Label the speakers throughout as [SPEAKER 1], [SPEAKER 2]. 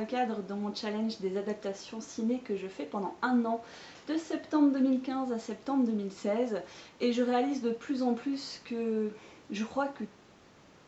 [SPEAKER 1] cadre dans mon challenge des adaptations ciné que je fais pendant un an, de septembre 2015 à septembre 2016, et je réalise de plus en plus que je crois que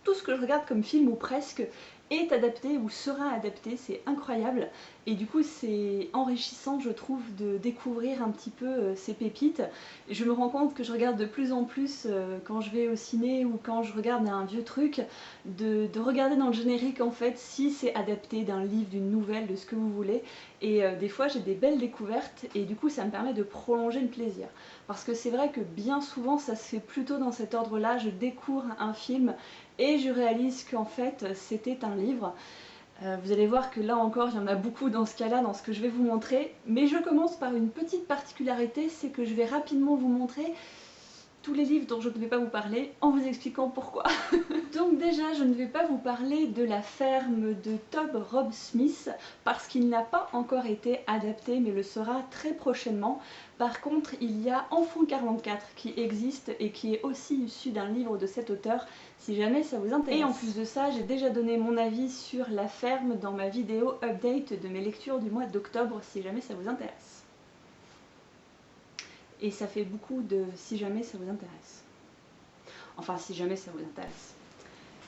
[SPEAKER 1] tout ce que je regarde comme film, ou presque, est adapté ou sera adapté, c'est incroyable. Et du coup c'est enrichissant, je trouve, de découvrir un petit peu ces pépites. Et je me rends compte que je regarde de plus en plus quand je vais au ciné ou quand je regarde un vieux truc, de regarder dans le générique en fait si c'est adapté d'un livre, d'une nouvelle, de ce que vous voulez. Et des fois j'ai des belles découvertes et du coup ça me permet de prolonger le plaisir. Parce que c'est vrai que bien souvent ça se fait plutôt dans cet ordre-là, je découvre un film et je réalise qu'en fait c'était un livre. Vous allez voir que là encore il y en a beaucoup dans ce cas-là, dans ce que je vais vous montrer, mais je commence par une petite particularité, c'est que je vais rapidement vous montrer tous les livres dont je ne vais pas vous parler en vous expliquant pourquoi. Donc déjà je ne vais pas vous parler de La Ferme de Tob Rob Smith parce qu'il n'a pas encore été adapté mais le sera très prochainement. Par contre il y a Enfant 44 qui existe et qui est aussi issu d'un livre de cet auteur si jamais ça vous intéresse. Et en plus de ça j'ai déjà donné mon avis sur La Ferme dans ma vidéo update de mes lectures du mois d'octobre si jamais ça vous intéresse. Et ça fait beaucoup de si jamais ça vous intéresse. Enfin, si jamais ça vous intéresse.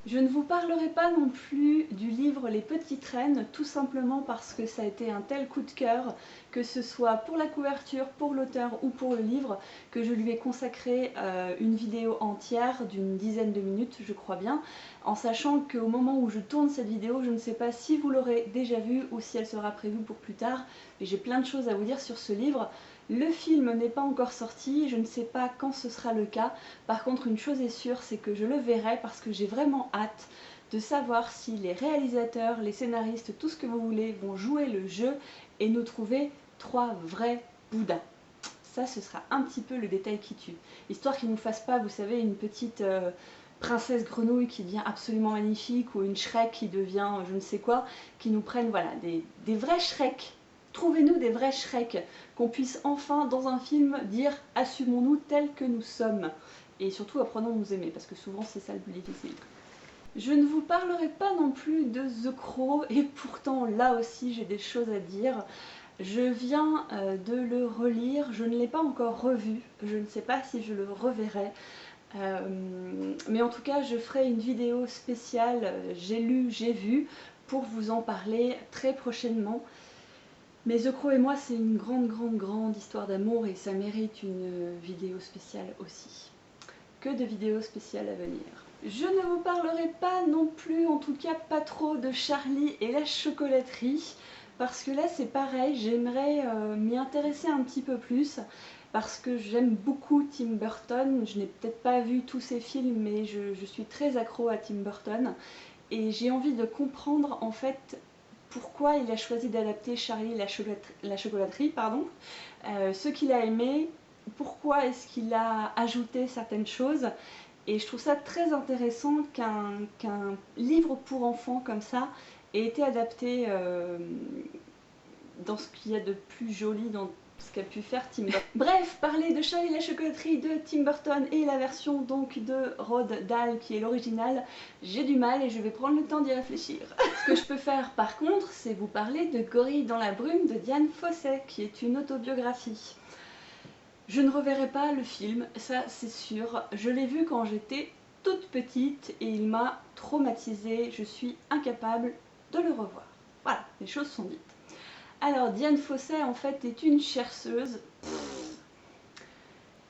[SPEAKER 1] Je ne vous parlerai pas non plus du livre Les Petites Reines, tout simplement parce que ça a été un tel coup de cœur, que ce soit pour la couverture, pour l'auteur ou pour le livre, que je lui ai consacré une vidéo entière d'une dizaine de minutes, je crois bien, en sachant qu'au moment où je tourne cette vidéo, je ne sais pas si vous l'aurez déjà vue ou si elle sera prévue pour plus tard, mais j'ai plein de choses à vous dire sur ce livre. Le film n'est pas encore sorti, je ne sais pas quand ce sera le cas. Par contre, une chose est sûre, c'est que je le verrai parce que j'ai vraiment hâte de savoir si les réalisateurs, les scénaristes, tout ce que vous voulez, vont jouer le jeu et nous trouver 3 vrais Bouddhas. Ça, ce sera un petit peu le détail qui tue. Histoire qu'ils ne nous fassent pas, vous savez, une petite princesse grenouille qui devient absolument magnifique ou une Shrek qui devient je ne sais quoi, qui nous prennent voilà, des vrais Shrek. Trouvez-nous des vrais Shrek, qu'on puisse enfin dans un film dire assumons-nous tels que nous sommes. Et surtout apprenons à nous aimer, parce que souvent c'est ça le plus difficile. Je ne vous parlerai pas non plus de The Crow, et pourtant là aussi j'ai des choses à dire. Je viens de le relire, je ne l'ai pas encore revu, je ne sais pas si je le reverrai. Mais en tout cas je ferai une vidéo spéciale j'ai lu, j'ai vu, pour vous en parler très prochainement. Mais The Crow et moi c'est une grande histoire d'amour et ça mérite une vidéo spéciale aussi. Que de vidéos spéciales à venir. Je ne vous parlerai pas non plus, en tout cas pas trop, de Charlie et la chocolaterie, parce que là c'est pareil, j'aimerais m'y intéresser un petit peu plus, parce que j'aime beaucoup Tim Burton. Je n'ai peut-être pas vu tous ses films, mais je suis très accro à Tim Burton, et j'ai envie de comprendre en fait pourquoi il a choisi d'adapter Charlie la chocolaterie, pardon, ce qu'il a aimé, pourquoi est-ce qu'il a ajouté certaines choses. Et je trouve ça très intéressant qu'un livre pour enfants comme ça ait été adapté dans ce qu'il y a de plus joli dans ce qu'a pu faire Tim Burton. Bref, parler de Charlie la chocolaterie de Tim Burton et la version donc de Roald Dahl qui est l'original, j'ai du mal et je vais prendre le temps d'y réfléchir. Ce que je peux faire par contre, c'est vous parler de Gorille dans la brume de Dian Fossey, qui est une autobiographie. Je ne reverrai pas le film, ça c'est sûr. Je l'ai vu quand j'étais toute petite et il m'a traumatisée. Je suis incapable de le revoir. Voilà, les choses sont dites. Alors, Dian Fossey en fait est une chercheuse.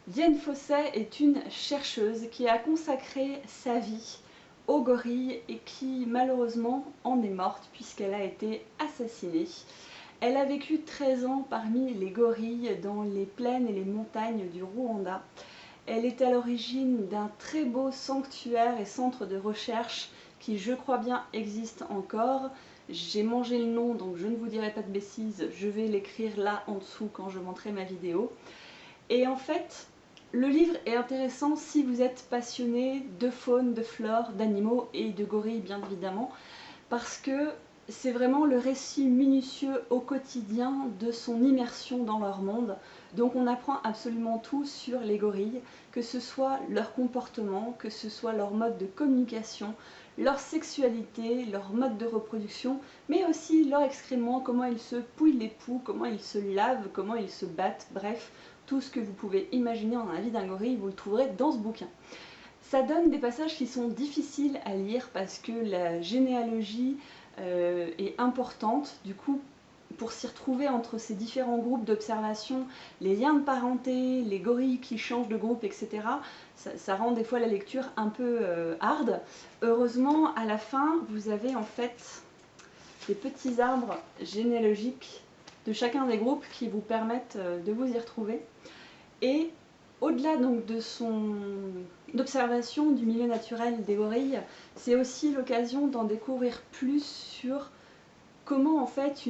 [SPEAKER 1] Dian Fossey est une chercheuse qui a consacré sa vie aux gorilles et qui malheureusement en est morte puisqu'elle a été assassinée. Elle a vécu 13 ans parmi les gorilles dans les plaines et les montagnes du Rwanda. Elle est à l'origine d'un très beau sanctuaire et centre de recherche qui, je crois bien, existe encore. J'ai mangé le nom, donc je ne vous dirai pas de bêtises, je vais l'écrire là en dessous quand je montrerai ma vidéo. Et en fait, le livre est intéressant si vous êtes passionné de faune, de flore, d'animaux et de gorilles bien évidemment, parce que c'est vraiment le récit minutieux au quotidien de son immersion dans leur monde. Donc on apprend absolument tout sur les gorilles, que ce soit leur comportement, que ce soit leur mode de communication, leur sexualité, leur mode de reproduction, mais aussi leur excrément, comment ils se pouillent les poux, comment ils se lavent, comment ils se battent, bref, tout ce que vous pouvez imaginer dans la vie d'un gorille, vous le trouverez dans ce bouquin. Ça donne des passages qui sont difficiles à lire parce que la généalogie est importante, du coup pour s'y retrouver entre ces différents groupes d'observation, les liens de parenté, les gorilles qui changent de groupe, etc., ça rend des fois la lecture un peu hard. Heureusement, à la fin, vous avez en fait des petits arbres généalogiques de chacun des groupes qui vous permettent de vous y retrouver. Et au-delà donc de son observation du milieu naturel des gorilles, c'est aussi l'occasion d'en découvrir plus sur comment en fait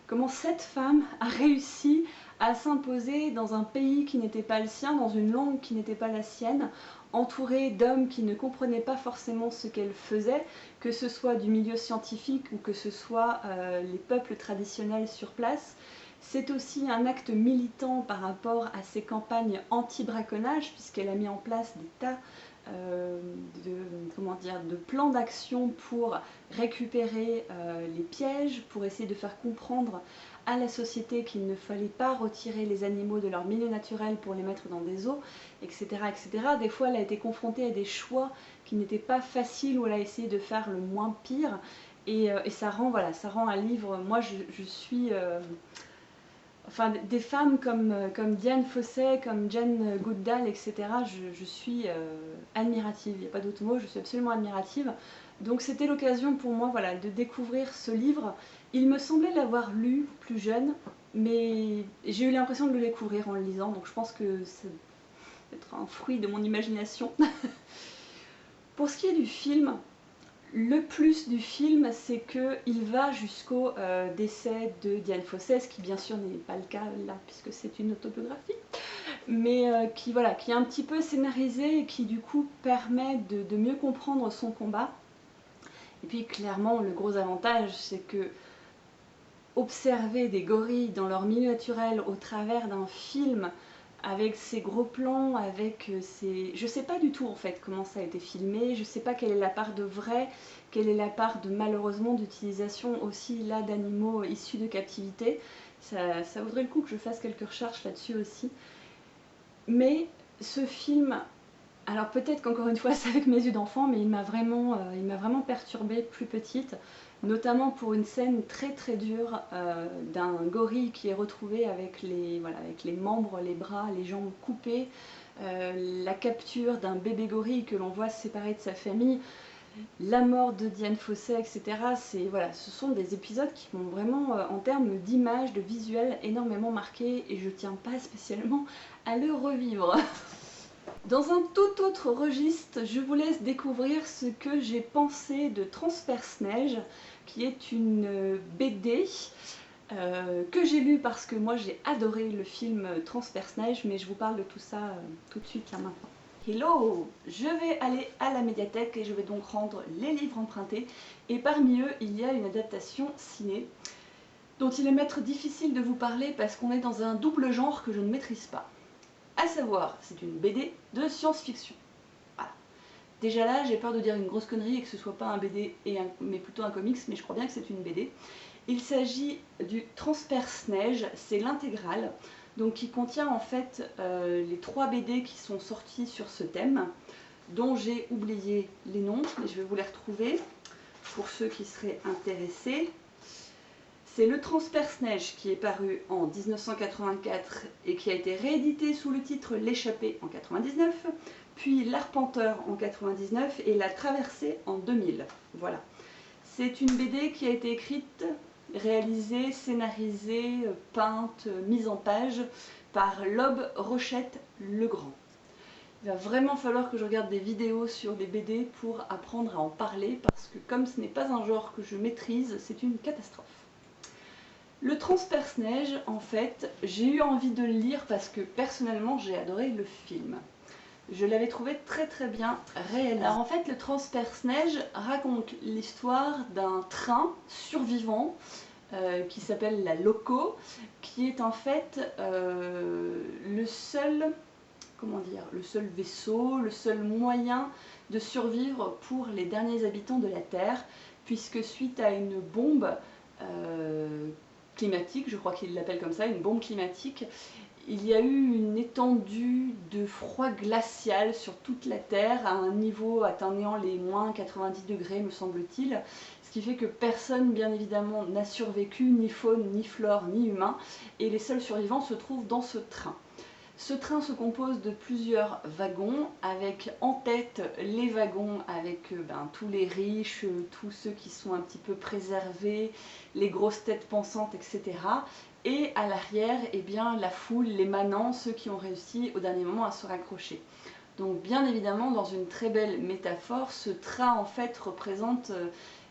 [SPEAKER 1] comment cette femme a réussi à s'imposer dans un pays qui n'était pas le sien, dans une langue qui n'était pas la sienne, entourée d'hommes qui ne comprenaient pas forcément ce qu'elle faisait, que ce soit du milieu scientifique ou que ce soit les peuples traditionnels sur place. C'est aussi un acte militant par rapport à ses campagnes anti-braconnage, puisqu'elle a mis en place des tas de plans d'action pour récupérer les pièges, pour essayer de faire comprendre à la société qu'il ne fallait pas retirer les animaux de leur milieu naturel pour les mettre dans des eaux, etc., etc. Des fois, elle a été confrontée à des choix qui n'étaient pas faciles, où elle a essayé de faire le moins pire, et ça rend un livre. Moi, je suis... Enfin, des femmes comme Dian Fossey, comme Jane Goodall, etc., je suis admirative, il n'y a pas d'autre mot, je suis absolument admirative. Donc c'était l'occasion pour moi de découvrir ce livre. Il me semblait l'avoir lu plus jeune, mais j'ai eu l'impression de le découvrir en le lisant, donc je pense que ça peut être un fruit de mon imagination. Pour ce qui est du film, le plus du film, c'est qu'il va jusqu'au décès de Dian Fossey, ce qui bien sûr n'est pas le cas là, puisque c'est une autobiographie, mais qui est un petit peu scénarisé et qui du coup permet de mieux comprendre son combat. Et puis clairement, le gros avantage, c'est que observer des gorilles dans leur milieu naturel au travers d'un film, avec ces gros plans, avec ces... Je sais pas du tout en fait comment ça a été filmé, je sais pas quelle est la part de vrai, quelle est la part de malheureusement d'utilisation aussi là d'animaux issus de captivité. Ça vaudrait le coup que je fasse quelques recherches là-dessus aussi. Mais ce film, alors peut-être qu'encore une fois c'est avec mes yeux d'enfant, mais il m'a vraiment perturbée plus petite, notamment pour une scène très très dure d'un gorille qui est retrouvé avec les membres, les bras, les jambes coupées, la capture d'un bébé gorille que l'on voit se séparer de sa famille, la mort de Dian Fossey, etc. Ce sont des épisodes qui m'ont vraiment, en termes d'image, de visuel, énormément marqué, et je tiens pas spécialement à le revivre. Dans un tout autre registre, je vous laisse découvrir ce que j'ai pensé de Transperce-Neige, qui est une BD que j'ai lue parce que moi j'ai adoré le film Transperce-Neige, mais je vous parle de tout ça tout de suite là maintenant. Hello! Je vais aller à la médiathèque et je vais donc rendre les livres empruntés, et parmi eux il y a une adaptation ciné dont il est maître difficile de vous parler parce qu'on est dans un double genre que je ne maîtrise pas. À savoir, c'est une BD de science-fiction. Voilà. Déjà là, j'ai peur de dire une grosse connerie et que ce soit pas un BD, mais plutôt un comics, mais je crois bien que c'est une BD. Il s'agit du Transperce-Neige, c'est l'intégrale, donc qui contient en fait les 3 BD qui sont sortis sur ce thème, dont j'ai oublié les noms, mais je vais vous les retrouver pour ceux qui seraient intéressés. C'est le Transperce-Neige qui est paru en 1984 et qui a été réédité sous le titre L'échappée en 99, puis L'Arpenteur en 99 et La Traversée en 2000. Voilà. C'est une BD qui a été écrite, réalisée, scénarisée, peinte, mise en page par Lob Rochette-Legrand. Il va vraiment falloir que je regarde des vidéos sur les BD pour apprendre à en parler, parce que comme ce n'est pas un genre que je maîtrise, c'est une catastrophe. Le Transperce-Neige, en fait, j'ai eu envie de le lire parce que personnellement j'ai adoré le film. Je l'avais trouvé très très bien réel. Alors en fait, le Transperce-Neige raconte l'histoire d'un train survivant qui s'appelle la Loco, qui est en fait le seul, comment dire, le seul vaisseau, le seul moyen de survivre pour les derniers habitants de la Terre, puisque suite à une bombe climatique, je crois qu'ils l'appellent comme ça, une bombe climatique, il y a eu une étendue de froid glacial sur toute la Terre à un niveau atteignant les moins 90 degrés me semble-t-il, ce qui fait que personne bien évidemment n'a survécu, ni faune, ni flore, ni humain, et les seuls survivants se trouvent dans ce train. Ce train se compose de plusieurs wagons, avec en tête les wagons avec tous les riches, tous ceux qui sont un petit peu préservés, les grosses têtes pensantes, etc. Et à l'arrière, eh bien, la foule, les manants, ceux qui ont réussi au dernier moment à se raccrocher. Donc bien évidemment, dans une très belle métaphore, ce train en fait représente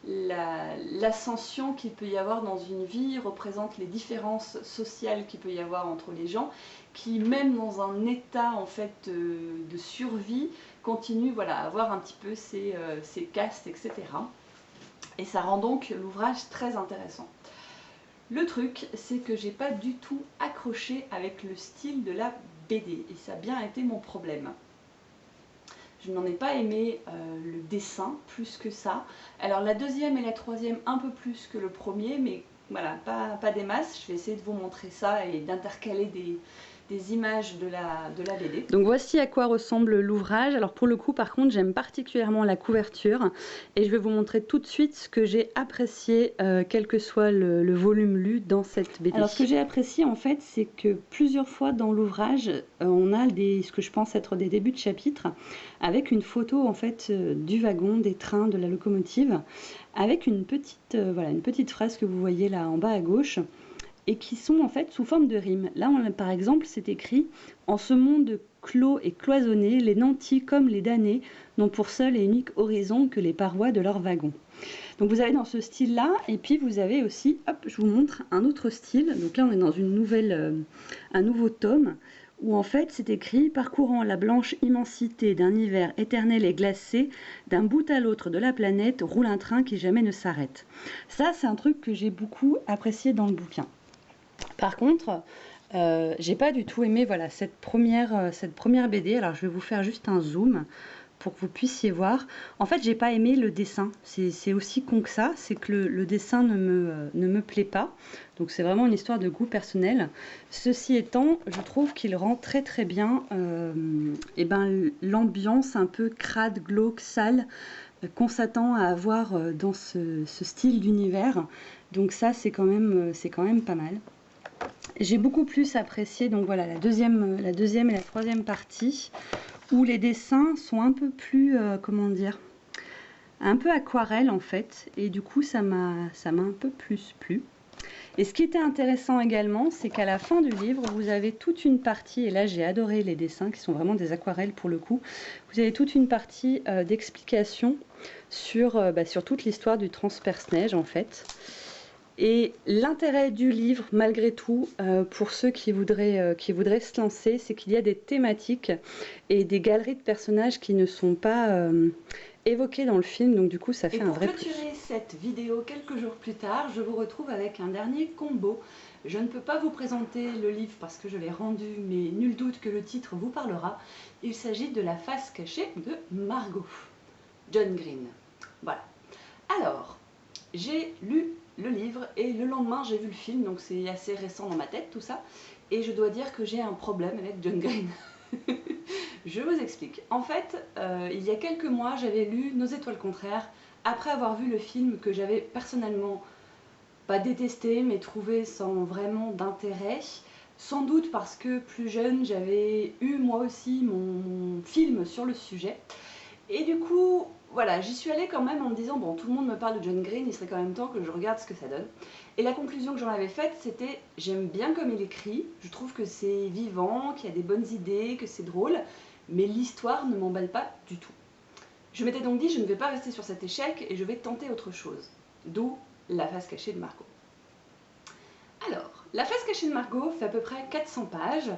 [SPEAKER 1] l'ascension qu'il peut y avoir dans une vie, représente les différences sociales qu'il peut y avoir entre les gens, qui même dans un état en fait de survie, continuent voilà, à avoir un petit peu ces castes, etc. Et ça rend donc l'ouvrage très intéressant. Le truc, c'est que j'ai pas du tout accroché avec le style de la BD, et ça a bien été mon problème. Je n'en ai pas aimé le dessin plus que ça. Alors la deuxième et la troisième un peu plus que le premier, mais voilà, pas des masses. Je vais essayer de vous montrer ça et d'intercaler des images de la BD. Donc voici à quoi ressemble l'ouvrage. Alors pour le coup par contre j'aime particulièrement la couverture et je vais vous montrer tout de suite ce que j'ai apprécié quel que soit le volume lu dans cette BD. Alors ce que j'ai apprécié en fait c'est que plusieurs fois dans l'ouvrage on a ce que je pense être des débuts de chapitre avec une photo en fait du wagon, des trains, de la locomotive avec une petite phrase que vous voyez là en bas à gauche et qui sont en fait sous forme de rimes. Là, par exemple, c'est écrit « En ce monde clos et cloisonné, les nantis comme les damnés n'ont pour seul et unique horizon que les parois de leur wagon. » Donc vous avez dans ce style-là, et puis vous avez aussi, hop, je vous montre un autre style. Donc là, on est dans un nouveau tome, où en fait c'est écrit « Parcourant la blanche immensité d'un hiver éternel et glacé, d'un bout à l'autre de la planète, roule un train qui jamais ne s'arrête. » Ça, c'est un truc que j'ai beaucoup apprécié dans le bouquin. Par contre, j'ai pas du tout aimé voilà, cette première BD. Alors je vais vous faire juste un zoom pour que vous puissiez voir. En fait, j'ai pas aimé le dessin. C'est aussi con que ça, c'est que le dessin ne me plaît pas. Donc c'est vraiment une histoire de goût personnel. Ceci étant, je trouve qu'il rend très très bien l'ambiance un peu crade, glauque, sale qu'on s'attend à avoir dans ce style d'univers. Donc ça, c'est quand même pas mal. J'ai beaucoup plus apprécié donc voilà, la deuxième et la troisième partie où les dessins sont un peu plus, comment dire, un peu aquarelle en fait, et du coup ça m'a un peu plus plu. Et ce qui était intéressant également, c'est qu'à la fin du livre, vous avez toute une partie, et là j'ai adoré les dessins qui sont vraiment des aquarelles pour le coup, vous avez toute une partie d'explication sur toute l'histoire du Transperce-Neige en fait. Et l'intérêt du livre, malgré tout, pour ceux qui voudraient se lancer, c'est qu'il y a des thématiques et des galeries de personnages qui ne sont pas évoquées dans le film, donc du coup ça fait un vrai plus. Et pour clôturer cette vidéo quelques jours plus tard, je vous retrouve avec un dernier combo. Je ne peux pas vous présenter le livre parce que je l'ai rendu, mais nul doute que le titre vous parlera. Il s'agit de La face cachée de Margot, John Green. Voilà. Alors, j'ai lu le livre et le lendemain j'ai vu le film, donc c'est assez récent dans ma tête tout ça, et je dois dire que j'ai un problème avec John Green. Je vous explique. En fait, il y a quelques mois j'avais lu Nos étoiles contraires après avoir vu le film que j'avais personnellement pas détesté mais trouvé sans vraiment d'intérêt, sans doute parce que plus jeune j'avais eu moi aussi mon film sur le sujet. Et du coup, voilà, j'y suis allée quand même en me disant, bon, tout le monde me parle de John Green, il serait quand même temps que je regarde ce que ça donne. Et la conclusion que j'en avais faite, c'était, j'aime bien comme il écrit, je trouve que c'est vivant, qu'il y a des bonnes idées, que c'est drôle, mais l'histoire ne m'emballe pas du tout. Je m'étais donc dit, je ne vais pas rester sur cet échec et je vais tenter autre chose. D'où La face cachée de Margot. Alors, La face cachée de Margot fait à peu près 400 pages.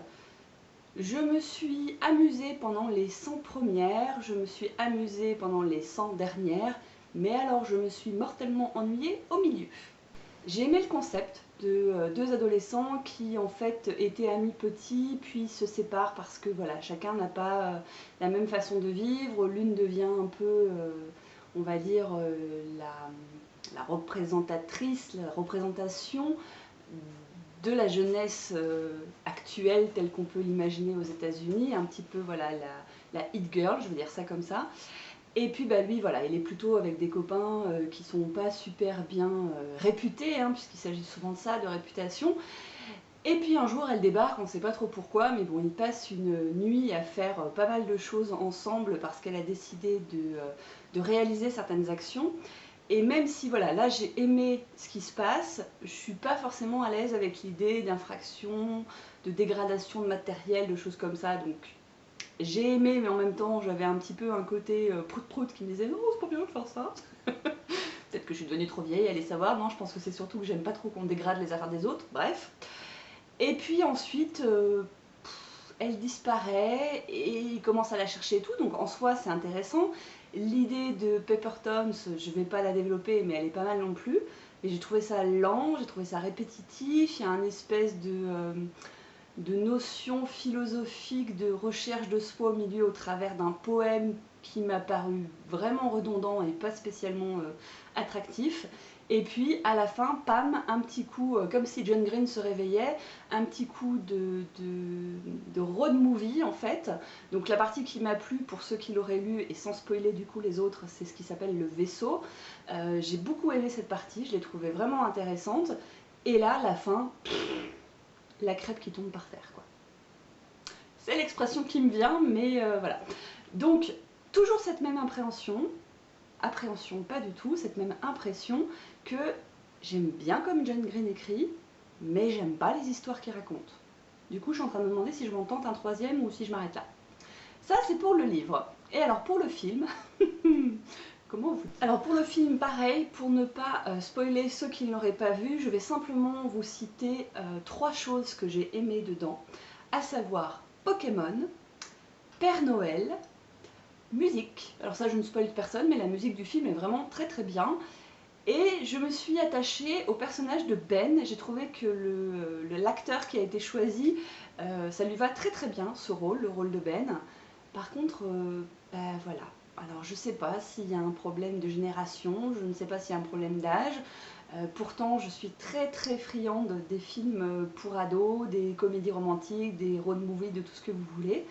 [SPEAKER 1] Je me suis amusée pendant les 100 premières, je me suis amusée pendant les 100 dernières, mais alors je me suis mortellement ennuyée au milieu. J'ai aimé le concept de deux adolescents qui en fait étaient amis petits puis se séparent parce que voilà, chacun n'a pas la même façon de vivre, l'une devient un peu, on va dire, la représentatrice, la représentation de la jeunesse actuelle telle qu'on peut l'imaginer aux États-Unis, un petit peu voilà la hit girl, je veux dire ça comme ça. Et puis bah lui voilà, il est plutôt avec des copains qui sont pas super bien réputés, hein, puisqu'il s'agit souvent de ça, de réputation. Et puis un jour elle débarque, on ne sait pas trop pourquoi, mais bon, ils passent une nuit à faire pas mal de choses ensemble parce qu'elle a décidé de réaliser certaines actions. Et même si voilà, là j'ai aimé ce qui se passe, je suis pas forcément à l'aise avec l'idée d'infraction, de dégradation de matériel, de choses comme ça. Donc j'ai aimé, mais en même temps j'avais un petit peu un côté prout-prout qui me disait non, c'est pas bien de faire ça. Peut-être que je suis devenue trop vieille, allez savoir. Non, je pense que c'est surtout que j'aime pas trop qu'on dégrade les affaires des autres. Bref. Et puis ensuite, elle disparaît et il commence à la chercher et tout, donc en soi c'est intéressant. L'idée de Peppertons, je vais pas la développer, mais elle est pas mal non plus. Mais j'ai trouvé ça lent, j'ai trouvé ça répétitif, il y a une espèce de notion philosophique de recherche de soi au milieu au travers d'un poème qui m'a paru vraiment redondant et pas spécialement attractif. Et puis à la fin, pam, un petit coup, comme si John Green se réveillait, un petit coup de road movie en fait. Donc la partie qui m'a plu pour ceux qui l'auraient lu et sans spoiler du coup les autres, c'est ce qui s'appelle le vaisseau. J'ai beaucoup aimé cette partie, je l'ai trouvée vraiment intéressante. Et là, la fin, la crêpe qui tombe par terre quoi. C'est l'expression qui me vient, mais voilà. Donc toujours cette même appréhension pas du tout, cette même impression que j'aime bien comme John Green écrit, mais j'aime pas les histoires qu'il raconte. Du coup, je suis en train de me demander si je m'en tente un troisième ou si je m'arrête là. Ça, c'est pour le livre. Et alors pour le film, comment vous... Alors pour le film, pareil, pour ne pas spoiler ceux qui ne l'auraient pas vu, je vais simplement vous citer 3 choses que j'ai aimées dedans, à savoir Pokémon, Père Noël, musique. Alors ça je ne spoil personne, mais la musique du film est vraiment très très bien. Et je me suis attachée au personnage de Ben. J'ai trouvé que l'acteur qui a été choisi, ça lui va très très bien ce rôle, le rôle de Ben. Par contre, bah voilà. Alors je sais pas s'il y a un problème de génération, je ne sais pas s'il y a un problème d'âge. Pourtant je suis très très friande des films pour ados, des comédies romantiques, des road movies, de tout ce que vous voulez.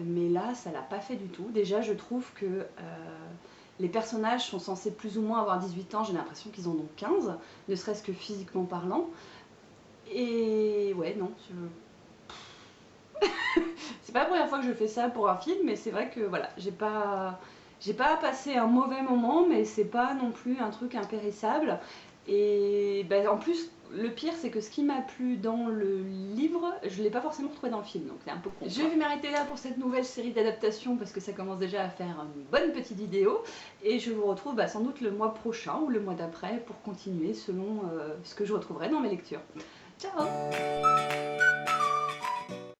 [SPEAKER 1] Mais là, ça l'a pas fait du tout. Déjà, je trouve que les personnages sont censés plus ou moins avoir 18 ans, j'ai l'impression qu'ils en ont 15, ne serait-ce que physiquement parlant. Et ouais, non, c'est pas la première fois que je fais ça pour un film, mais c'est vrai que voilà, j'ai pas passé un mauvais moment, mais c'est pas non plus un truc impérissable. Et ben, en plus, le pire, c'est que ce qui m'a plu dans le livre, je ne l'ai pas forcément trouvé dans le film, donc c'est un peu con. Je vais m'arrêter là pour cette nouvelle série d'adaptations parce que ça commence déjà à faire une bonne petite vidéo. Et je vous retrouve sans doute le mois prochain ou le mois d'après pour continuer selon ce que je retrouverai dans mes lectures. Ciao!